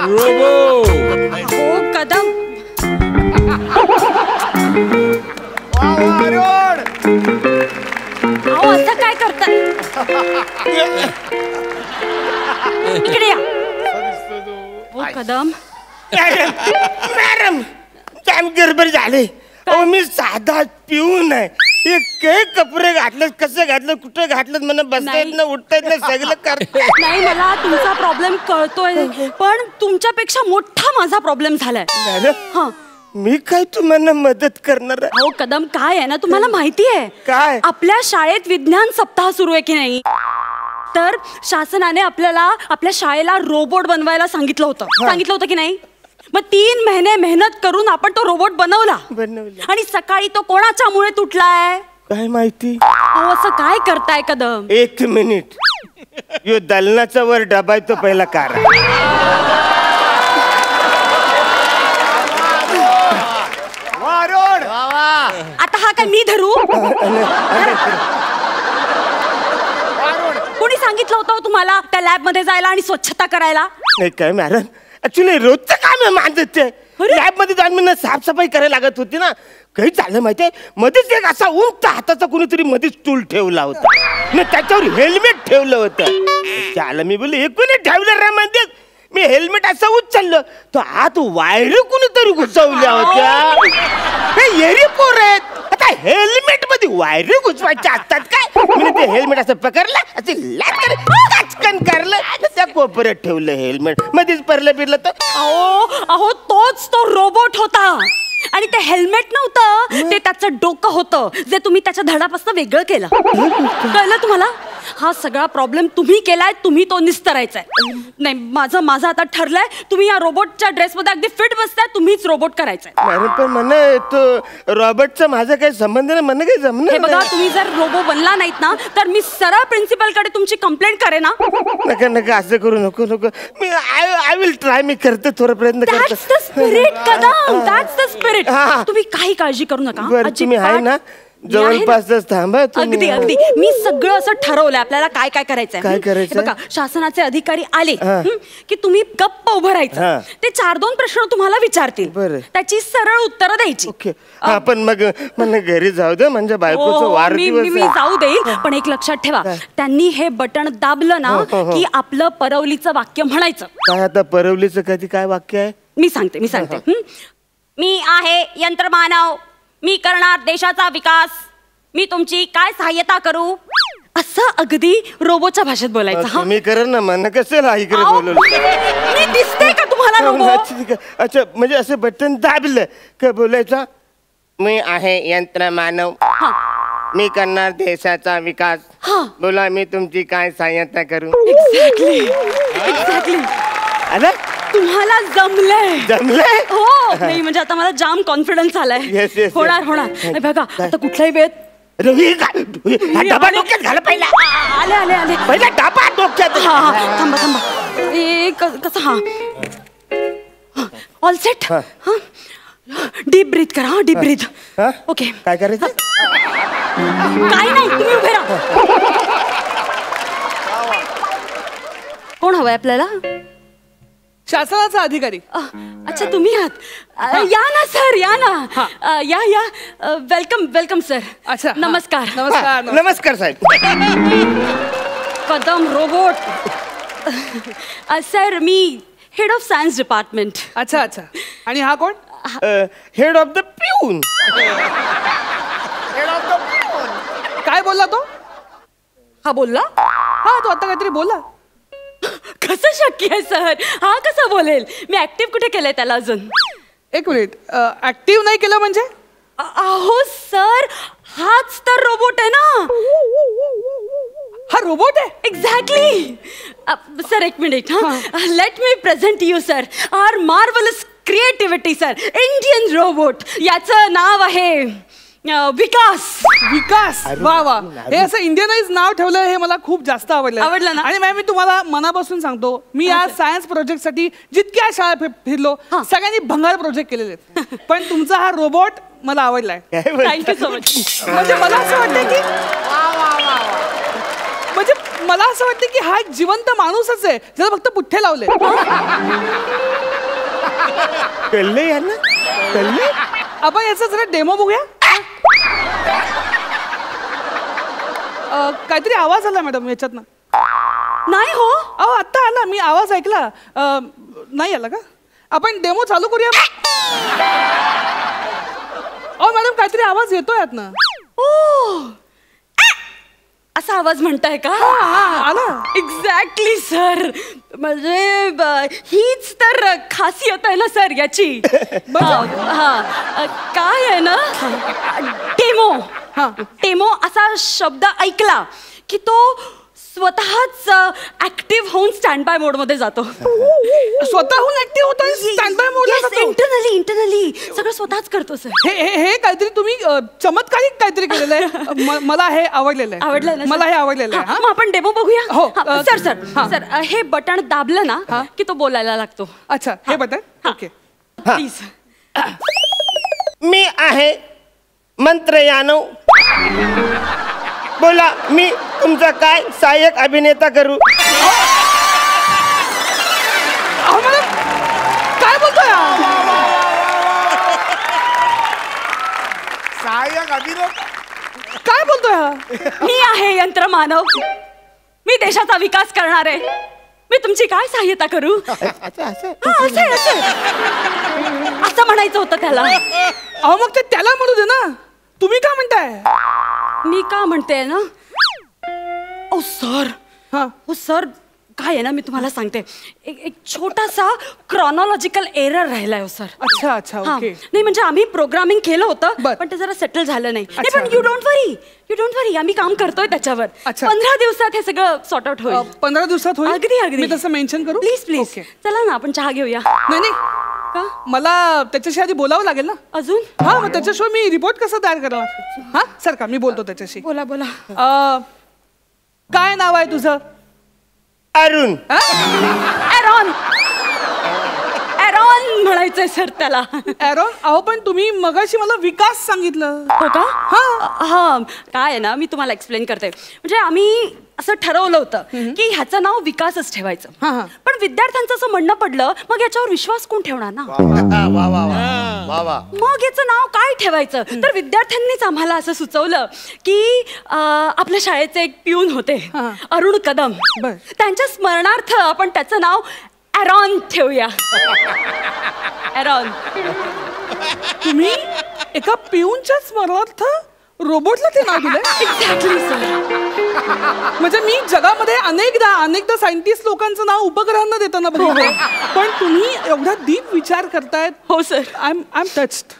Robot हो कदम. अहो असं काय करताय? इकडे या. हो कदम. मॅडम काम गडबड झाले. अहो मी साधा पिऊन आहे. हे कपडे घातलेत, कसे घातले, कुठे घातलेत, मला बसता येत नाही, उठता येत नाही, सगळं करत नाही. मला तुमचा प्रॉब्लेम कळतोय, पण तुमच्यापेक्षा मोठा माझा प्रॉब्लेम झालाय. हा, मी काय तुम्हाला मदत करणार आहे? हो कदम, काय आहे ना, तुम्हाला माहिती आहे काय? आपल्या शाळेत विज्ञान सप्ताह सुरू आहे की नाही, तर शासनाने आपल्याला आपल्या शाळेला रोबोट बनवायला सांगितलं होतं की नाही. मग 3 महिने मेहनत करून आपण तो रोबोट बनवला आणि सकाळी तो कोणाच्या मुळे तुटलाय काय माहिती? अहो असं काय करताय कदम? 1 मिनिट. यो दलनाचा वर डबा आहे तो पहिला कार. आता हा काय मी धरू? कोणी सांगितलं होतं तुम्हाला त्या लॅब मध्ये जायला आणि स्वच्छता करायला? नाही काय मॅडम, ऍक्च्युली रोजचं काम आहे माझं ते. लॅब मध्ये जाऊन मी साफसफाई करायला लागत होती ना. काही झालं माहितीये, मध्येच एक असा उंच हाताचा कोणीतरी मध्येच टूल ठेवला होता ना, त्याच्यावर हेल्मेट ठेवलं होतं. त्याला मी बोलले हे कोणी ठेवलं रे म्हणजे. मी हेल्मेट असं उचललं तर आत वायर कोणीतरी घुसवल्या होत्या. हे येरी पोर आहेत, आता हेल्मेट मध्ये वायर घुसवायच्या असतात काय? मी ते हेल्मेट असं पकडलं, असे लाचकन करलं, त्या कोपऱ्यात ठेवलं हेल्मेट. मध्येच परलं बिरलं तर अहो तोच तो रोबोट होता. आणि ते हेल्मेट नव्हतं, ते त्याचं डोकं होतं, जे तुम्ही त्याच्या धडापासून वेगळं केलं. कळलं तुम्हाला? हा सगळा प्रॉब्लेम तुम्ही केलाय, तुम्ही तो निस्तरायचाय. नाही, माझं आता ठरलंय, तुम्ही या रोबोटच्या ड्रेसमध्ये अगदी फिट बसताय, तुम्हीच रोबोट करायचंय. मॅडम पण म्हणा तो रॉबर्टचा माझा काही संबंध नाही, म्हणणं काही जमणार. हे बघा, तुम्ही जर रोबो बनला नाहीत ना, तर मी सरळ प्रिन्सिपल कडे तुमची कंप्लेंट करेन ना. नका नका, असं करू नको. मी आय विल ट्राय. मी करते, थोडा प्रयत्न करते. That's the spirit, Kadam. That's the spirit. तुम्ही काही काळजी करू नका. तुम्ही आहे ना जवळपासच थांबा. अगदी अगदी. मी सगळं असं ठरवलंय आपल्याला काय काय करायचंय. काय करायचं? बघा, शासनाचे अधिकारी आले की तुम्ही गप्प उभं राहायचं. ते 4-2 प्रश्न तुम्हाला विचारतील, त्याची सरळ उत्तरं द्यायची. ओके. पण मग मला घरी जाऊ दे, म्हणजे बायकोचं वाढदिवस. मी जाऊ देईल, पण एक लक्षात ठेवा, त्यांनी हे बटन दाबलं ना की आपलं परवलीचं वाक्य म्हणायचं. काय आता परवलीचं कधी काय वाक्य आहे? मी सांगते. मी आहे यंत्रमानव, मी करणार देशाचा विकास, मी तुमची काय सहाय्यता करू, असं अगदी रोबोच्या भाषेत बोलायचं. मी करेन ना, मन कसं इकडे बोलवलं. मी दिसते का तुम्हाला रोबो? अच्छा, म्हणजे असं बटन दाबलं का बोलायचं? मी आहे यंत्रमानव, मी करणार देशाचा विकास, बोला मी तुमची काय सहाय्यता करू. एक्झॅक्टली. अरे तुम्हाला जमलंय. हो, नाही म्हणजे आता मला जाम कॉन्फिडन्स आलाय. होणार. बघा, आता कुठलाही वेळ डबा डोक्यात घाल पहिला. आले पहिला डबा डोक्यात. थांबा. कसं? All set. डीप ब्रीथ करा. Deep breath. ओके. काय करायचं? काय नाही, तुम्ही उभे राहा. कोण हवंय आपल्याला? शासनाचा अधिकारी. अच्छा, तुम्ही आहात. या ना सर, या ना. या. Welcome sir. अच्छा, नमस्कार. नमस्कार साहेब. कदम रोबोट. सर, मी हेड ऑफ सायन्स डिपार्टमेंट. अच्छा. आणि हा कोण? हेड ऑफ द पिऊन. काय बोलला तो? हा बोलला? हा, तो आता काहीतरी बोलला. कसं शक्य आहे सर? हा कसं बोलेल? मी ऍक्टिव्ह कुठे केलंय त्याला अजून? एक मिनिट, ऍक्टिव्ह नाही केलं म्हणजे? अहो सर, हाच तर रोबोट आहे ना. हा रोबोट आहे? एक्झॅक्टली. सर एक minute. Let me present you sir our marvellous creativity sir, Indian robot. याचं नाव आहे विकास. वा. हे असं इंडियनाइज नाव ठेवलं, हे मला खूप जास्त आवडलं ना. आणि मॅम, मी तुम्हाला मनापासून सांगतो, मी या सायन्स प्रोजेक्ट साठी जितक्या शाळा फिरलो, सगळ्यांनी भंगार प्रोजेक्ट केलेले आहेत, पण तुमचा हा रोबोट मला आवडलाय. Thank you so much. म्हणजे मला असं वाटतं की म्हणजे मला असं वाटतं की हा एक जिवंत माणूसच आहे ज्याला फक्त पुठ्ठे लावले. कळलं यांना, कळलं. आपण याचा जरा डेमो बघूया. काहीतरी आवाज आला मॅडम याच्यातनं. नाही हो. अहो आत्ता आला, मी आवाज ऐकला. नाही आला का? आपण डेमो चालू करूया. अहो मॅडम काहीतरी आवाज येतोय यातनं. असा आवाज म्हणताय का? आला. Exactly sir. म्हणजे हीच तर खासियत आहे ना सर याची. काय आहे ना, डेमो. डेमो असा शब्द ऐकला की तो स्वतःच ऍक्टिव्ह होऊन स्टँड बाय मोड मध्ये जातो. स्वतःहून ऍक्टिव्ह होतो स्टँड बाय मोड मध्ये जातो. इंटरनली सगळं स्वतःच करतो सर. हे काहीतरी तुम्ही चमत्कारिक काहीतरी केलेलं आहे. मला हे आवडलेलं आहे. आवडलं ना? मला हे आवडलेलं आहे. मग आपण डेमो बघूया. हो. सर सर सर हे बटन दाबलं ना की तो बोलायला लागतो. अच्छा हे बटन. Okay please. मी आहे मंत्र यानव. बोला, मी तुमचा काय सहाय्यक अभिनेता करू? काय बोलतोय? सहाय्यक अभिनेता काय बोलतोय? मी आहे यंत्रमानव. मी देशाचा विकास करणार आहे. मी तुमची काय सहाय्यता करू? असं म्हणायचं होतं त्याला. अहो मग ते त्याला म्हणू दे ना. तुम्ही काय म्हणताय? मी का म्हणते ना, ओ सर. हो सर, काय आहे ना, मी तुम्हाला सांगते. एक छोटासा क्रॉनॉलॉजिकल एरर राहिलाय हो सर. अच्छा अच्छा ओके. नाही म्हणजे आम्ही प्रोग्रामिंग केलं होतं बर. पण ते जरा सेटल झालं नाही. पण यू डोंट वरी आम्ही काम करतोय त्याच्यावर. 15 दिवसात हे सगळं सॉर्ट आउट होईल. 15 दिवसात होईल. अगदी अगदी. मी तसं मेन्शन करू? प्लीज. चला ना आपण चहा घेऊया. नाही का? मला त्याच्याशी आधी बोलावं लागेल ना अजून. मग त्याच्याशिवाय मी रिपोर्ट कसा तयार करणार? सर का मी बोलतो त्याच्याशी. बोला. काय नाव आहे तुझं? अरुण. एरॉन म्हणायचंय सर त्याला. एरॉन. अहो पण तुम्ही मगाशी मला विकास सांगितलं. हो का? हा काय आहे ना, मी तुम्हाला एक्सप्लेन करते. म्हणजे आम्ही असं ठरवलं होतं की ह्याचं नाव विकासच ठेवायचं. पण विद्यार्थ्यांचं असं म्हणणं पडलं, मग याच्यावर विश्वास कोण ठेवणार ना? मग याचं नाव काय ठेवायचं? तर विद्यार्थ्यांनीच आम्हाला असं सुचवलं की आपल्या शाळेचे एक पिऊन होते अरुण कदम. त्यांच्या स्मरणार्थ आपण त्याचं नाव एरॉन ठेवूया. एरॉन. तुम्ही एका पिऊनच्या स्मरणार्थ रोबोटला ते नाव दिलंय? Exactly sir. म्हणजे मी जगामध्ये अनेकदा सायंटिस्ट लोकांचं नाव उपग्रहांना देताना बघितलं, पण तुम्ही एवढा डीप विचार करतायत. हो सर. I am touched.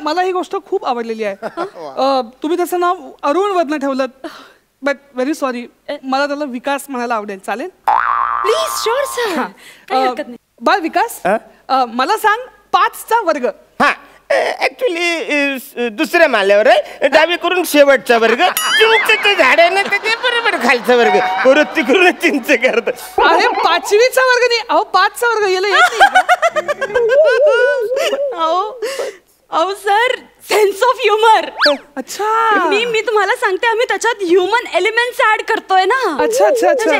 मला ही गोष्ट खूप आवडलेली आहे. तुम्ही त्याचं नाव अरुण वरनं ठेवलं, बट व्हेरी सॉरी. मला त्याला विकास म्हणायला आवडेल. चालेल? प्लीज. Sure sir. बाळ विकास, मला सांग 5चा वर्ग. ऍक्च्युली दुसऱ्या माल्यावर आहे, डावीकडून शेवटचा वर्ग. चिंचेचे झाड आहे ना त्याच्या बरोबर खालचा वर्ग. परत तिकडून चिंच करत. अरे 5वीचा वर्ग नाही. अहो 5चा वर्ग येत अहो सर, सेन्स ऑफ ह्युमर. अच्छा. मी तुम्हाला सांगते, आम्ही त्याच्यात ह्युमन एलिमेंट्स ऍड करतोय ना. अच्छा.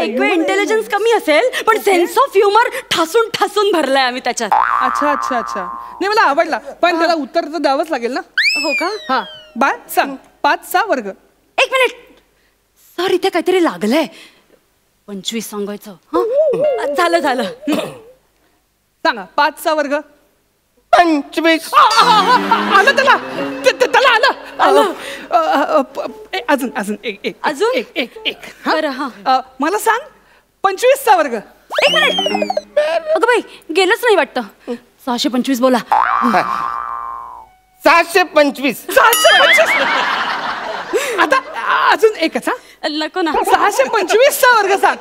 एक वेळ इंटेलिजन्स कमी असेल पण सेन्स ऑफ ह्युमर ठासून भरलाय आम्ही त्याच्यात. अच्छा. नाही मला आवडला, पण त्याला उत्तर तर द्यावंच लागेल ना. हो का? बाळ सांग 5चा वर्ग. एक मिनिट सर, इथे काहीतरी लागलंय. 25 सांगायचं. झालं. सांगा 5चा वर्ग. 25. आलं त्याला आलं. अजून एक. मला सांग 25चा वर्ग. एक मिनिट. अगं बाई, गेलंच नाही वाटतं. 625 बोला. 725. आता अजून एकच. नको ना. 625चा वर्ग सांग.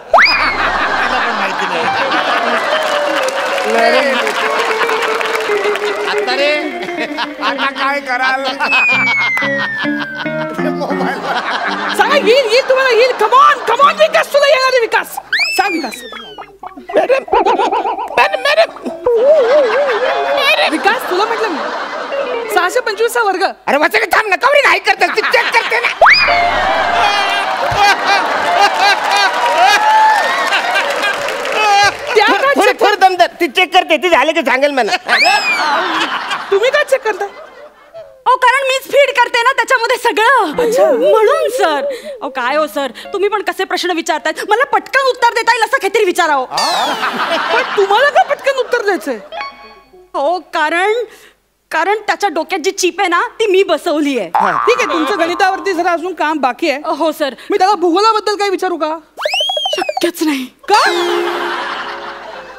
आता काय कराल? सांगा. येईल तुम्हाला येईल. कमॉन विकास, तुला येणार आहे विकास. सांग विकास. विकास तुला म्हटलं मी 625चा वर्ग. अरे वाचा थांब ना, कवरी घाई करतात. चेक करते ना. ती चेक करते, ती झालं की सांगेल मला. तुम्ही काय चेक करताय? अहो कारण मीच फीड करते ना त्याच्यामध्ये सगळं, म्हणून सर. अहो काय हो सर, तुम्ही पण कसे प्रश्न विचारतायत, मला पटकन उत्तर देता येईल असं काहीतरी विचारावं. पण तुम्हाला का पटकन उत्तर द्यायचंय? हो कारण त्याच्या डोक्यात जी चीप आहे ना ती मी बसवली आहे. ठीक आहे, तुमचं गणितावरती जरा अजून काम बाकी आहे. हो सर. मी त्याला भूगोलाबद्दल काही विचारू का? शक्यच नाही. का?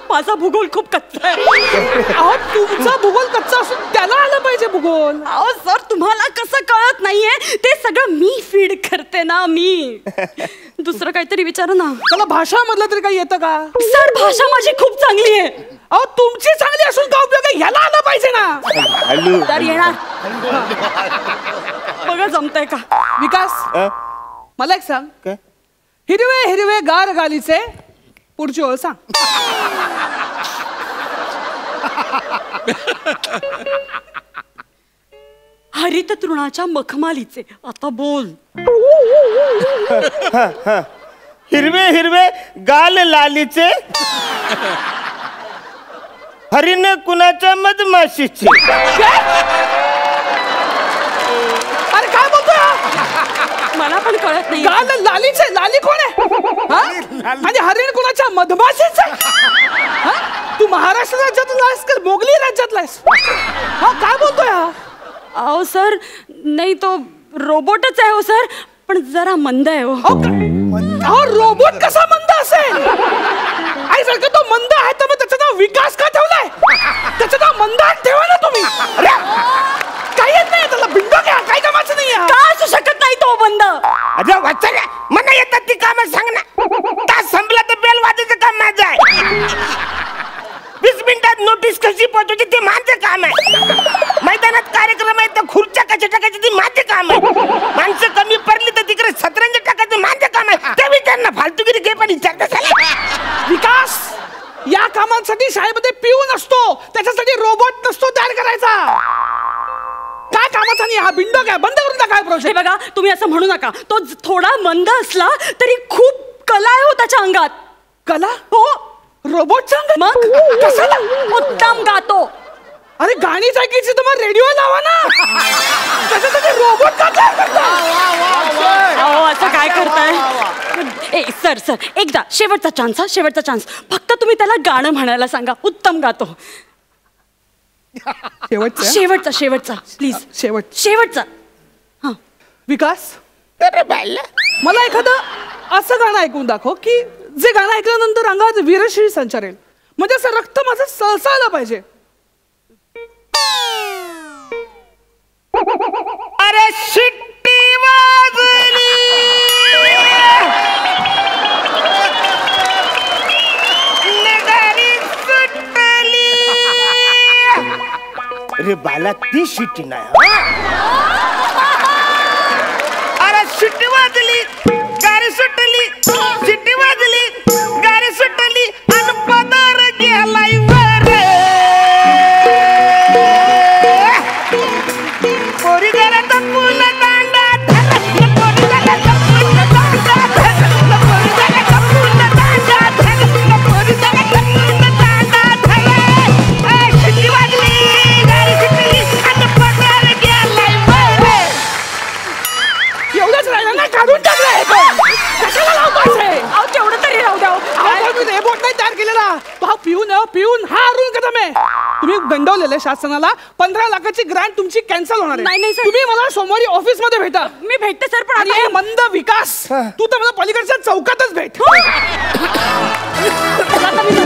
माझा भूगोल खूप कच्चा आहे. अहो तुमचा भूगोल कच्चा असून त्याला आलं पाहिजे भूगोल. अहो सर तुम्हाला कसं कळत नाहीये, ते सगळं मी फीड करते ना मी. दुसरं काहीतरी विचारा ना. त्याला भाषा मधलं तरी काही येतं का? सर भाषा माझी खूप चांगली आहे. अहो तुमची चांगली असून का उपयोग आहे, ह्याला आलं पाहिजे ना. तर येणार बघा जमतंय का. विकास मला एक सांग, काय? हिरवे हिरवे गार गालीचे पुढची ओळ सांग. हरित तृणाच्या मखमालीचे. आता बोल. हिरवे हिरवे गाल लालीचे, हरिण कुणाच्या मधमाशीचे. अरे काय बोलतोय? मला पण कळत नाही. गाल लालीचे, लाली कोण आहे? आणि हरिण कुणाच्या मधमाशीचे? तू महाराष्ट्र राज्यातला आहेस का मोगली राज्यातला आहेस? हा काय बोलतोय हा? अहो सर नाही तो रोबोटच आहे हो सर, पण जरा मंद आहे हो. अहो रोबोट कसा मंद असेल? आई जर का तो मंद आहे तर मग त्याचं नाव विकास का ठेवलाय? त्याचं नाव मंदार ठेवा ना तुम्ही. काही येत नाही त्याला, बिंडो घ्या, काही कामाचं नाही. का असू शकत नाही तो बंद? अरे वाचा मला येतात ती कामं सांग ना. तास संपला तर बेल वाजायचं काम माझं आहे. 20 मिनिटात नोटीस कशी पोहोचवते ते माझं काम आहे. मैदानात कार्यक्रम आहे तर खुर्च्या कशा टाकायची ते माझं काम आहे. माणसं कमी पडली तर तिकडे सतरंज टाकायचं माझं काम आहे. ते त्यांना फालतूगिरी घे पण विचारता. विकास या कामांसाठी शाळेमध्ये पिऊन असतो, त्याच्यासाठी रोबोट नसतो तयार करायचा. काय कामाचा नाही हा, बिंडो काय बंद करून टाका प्रोजेक्ट. बघा तुम्ही असं म्हणू नका. तो थोडा मंद असला तरी खूप कला आहे हो त्याच्या अंगात. कला? हो. रोबोटच्या अंगात? मग कशाला? उत्तम गातो. अरे गाणी ऐकायची तर मग रेडिओ लावा ना. त्याच्यासाठी रोबोट का तयार करता? अहो असं काय करताय? सर एकदा शेवटचा चान्स हा, शेवटचा चान्स. फक्त तुम्ही त्याला गाणं म्हणायला सांगा, उत्तम गातो. शेवटचा प्लीज. शेवटचा. हा विकास अरे बायला मला एखादं असं गाणं ऐकून दाखव की जे गाणं ऐकल्यानंतर अंगात वीरश्री संचारेल, म्हणजे असं रक्त माझं सळसळलं पाहिजे. अरे शिट्टी वाजली, नगारी सुटली. अरे बाला ती शिट्टी नाही. अरे शिट्टी वाजली, गाडी सुटली, शिट्टी वाजली, गाडी सुटली आणि पदार गेलाय वर. पोरी घराचा पूल दांडा धर, पोरी घराचा पूल दांडा धर, पोरी घराचा पूल दांडा धर, पोरी घराचा पूल दांडा धर. शिट्टी वाजली, गाडी सुटली आणि पदार गेलाय वर. एवढंच राहिलं ना, काढून टाकलंय. कशाला लावतोस हे? अहो तेवढं तरी राहू द्या. रोबोट नाही तयार केलेला तो. हा पिऊन हा अरुण कदम आहे. तुम्ही गंडवलेलं शासनाला 15 लाखाची ग्रँट तुमची कॅन्सल होणार आहे. नाही, सर. तुम्ही मला सोमवारी ऑफिस मध्ये भेटा. मी भेटते सर, पण आणि हे मंद विकास तू तर मला पलीकडच्या चौकातच भेट. आता मी